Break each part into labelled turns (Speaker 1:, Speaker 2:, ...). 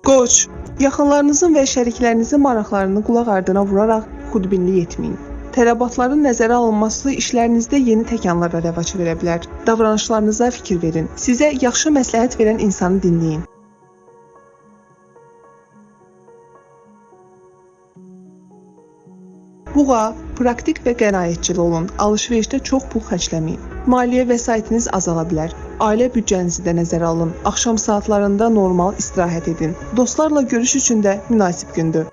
Speaker 1: Qoç, yaxınlarınızın və şəriklərinizin maraqlarını qulaq ardına vuraraq xudbinlik etməyin. Tələbatların nəzərə alınması işlərinizdə yeni təkanlara rəvac verə bilər. Davranışlarınıza fikir verin. Sizə yaxşı məsləhət verən insanı dinləyin. Buğa, praktik və qənaətcil olun. Alış-verişdə çox pul xərcləməyin. Maliyyə vəsaitiniz azala bilər. Ailə büdcənizi də nəzərə alın. Axşam saatlarında normal istirahət edin. Dostlarla görüş üçün də münasib gündür.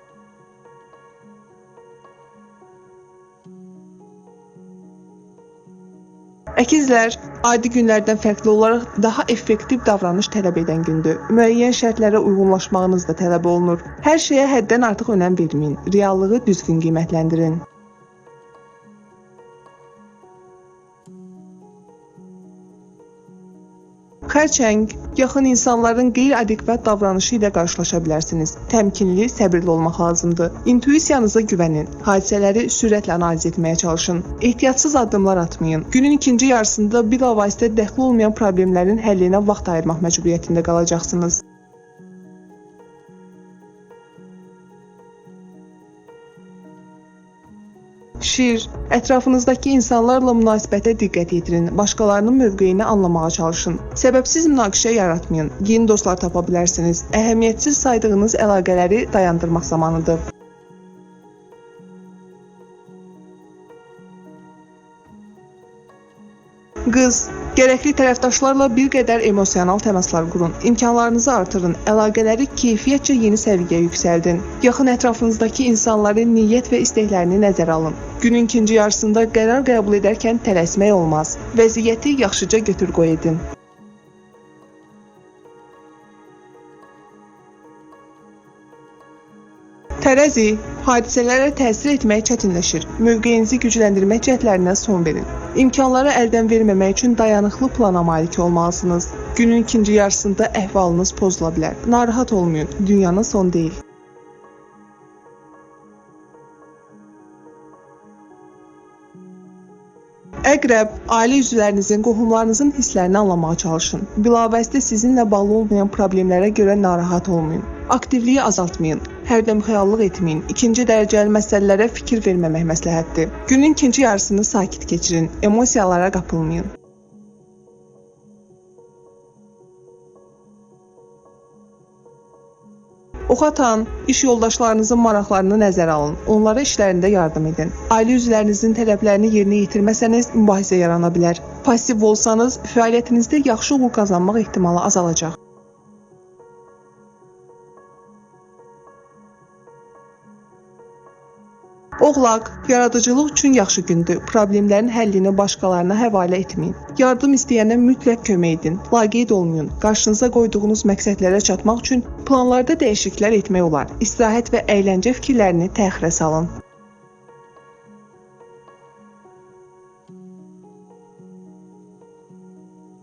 Speaker 1: Əkizlər, adi günlərdən fərqli olaraq daha effektiv davranış tələb edən gündür. Müəyyən şərtlərə uyğunlaşmağınız da tələb olunur. Hər şeyə həddən artıq önəm verməyin. Reallığı düzgün qiymətləndirin. Xərçəng, yaxın insanların qeyri-adekvat davranışı ilə qarşılaşa bilərsiniz. Təmkinli, səbirli olmaq lazımdır. İntuisiyanıza güvənin. Hadisələri sürətlə analiz etməyə çalışın. Ehtiyatsız addımlar atmayın. Günün ikinci yarısında bilavasitə dəxli olmayan problemlərin həllinə vaxt ayırmaq məcburiyyətində qalacaqsınız. Şir, ətrafınızdakı insanlarla münasibətə diqqət yetirin, başqalarının mövqeyini anlamağa çalışın. Səbəbsiz münaqişə yaratmayın, yeni dostlar tapa bilərsiniz. Əhəmiyyətsiz saydığınız əlaqələri dayandırmaq zamanıdır. Qız, gərəkli tərəfdaşlarla bir qədər emosional təmaslar qurun, imkanlarınızı artırın, əlaqələri keyfiyyətcə yeni səviyyəyə yüksəldin. Yaxın ətrafınızdakı insanların niyyət və istəklərini nəzərə alın. Günün ikinci yarısında qərar qəbul edərkən tələsmək olmaz. Vəziyyəti yaxşıca götür-qoy edin. Tərəzi, hadisələrə təsir etmək çətinləşir. Mövqeyinizi gücləndirmək cəhdlərinə son verin. İmkanları əldən verməmək üçün dayanıqlı plana malik olmalısınız. Günün ikinci yarısında əhvalınız pozula bilər. Narahat olmayın, dünyanın sonu deyil. Əqrəb, ailə üzvlərinizin, qohumlarınızın hisslərini anlamağa çalışın. Bilavasitə sizinlə bağlı olmayan problemlərə görə narahat olmayın. Aktivliyi azaltmayın. Hərdəmxəyallıq etməyin. İkinci dərəcəli məsələlərə fikir verməmək məsləhətdir. Günün ikinci yarısını sakit keçirin. Emosiyalara qapılmayın. Ox atan, iş yoldaşlarınızın maraqlarını nəzərə alın. Onlara işlərində yardım edin. Ailə üzvlərinizin tələblərini yerinə yetirməsəniz, mübahisə yarana bilər. Pasiv olsanız, fəaliyyətinizdə yaxşı uğur qazanmaq ehtimalı azalacaq. Oğlaq, yaradıcılıq üçün yaxşı gündür. Problemlərin həllini başqalarına həvalə etməyin. Yardım istəyənə mütləq kömək edin. Laqeyd olmayın. Qarşınıza qoyduğunuz məqsədlərə çatmaq üçün planlarda dəyişikliklər etmək olar. İstirahət və əyləncə fikirlərini təxirə salın.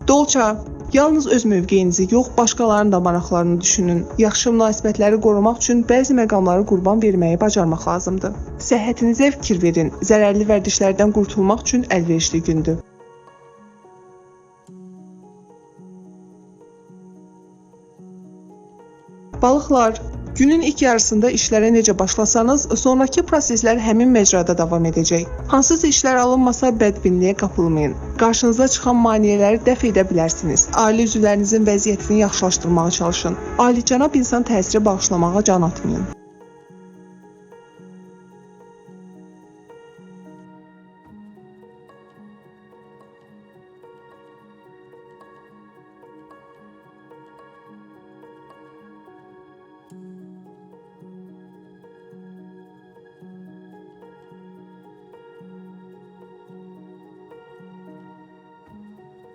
Speaker 1: Dolça, yalnız öz mövqeyinizi yox, başqalarının da maraqlarını düşünün. Yaxşı münasibətləri qorumaq üçün bəzi məqamları qurban verməyi bacarmaq lazımdır. Səhhətinizə fikir verin. Zərərli vərdişlərdən qurtulmaq üçün əlverişli gündür. Balıqlar, günün ilk yarısında işlərə necə başlasanız, sonraki proseslər həmin məcrada davam edəcək. Hansısa işlər alınmasa bədbinliyə qapılmayın. Qarşınıza çıxan maneələri dəf edə bilərsiniz. Ailə üzvlərinizin vəziyyətini yaxşılaşdırmağa çalışın. Alicənab insan təsiri bağışlamağa can atmayın.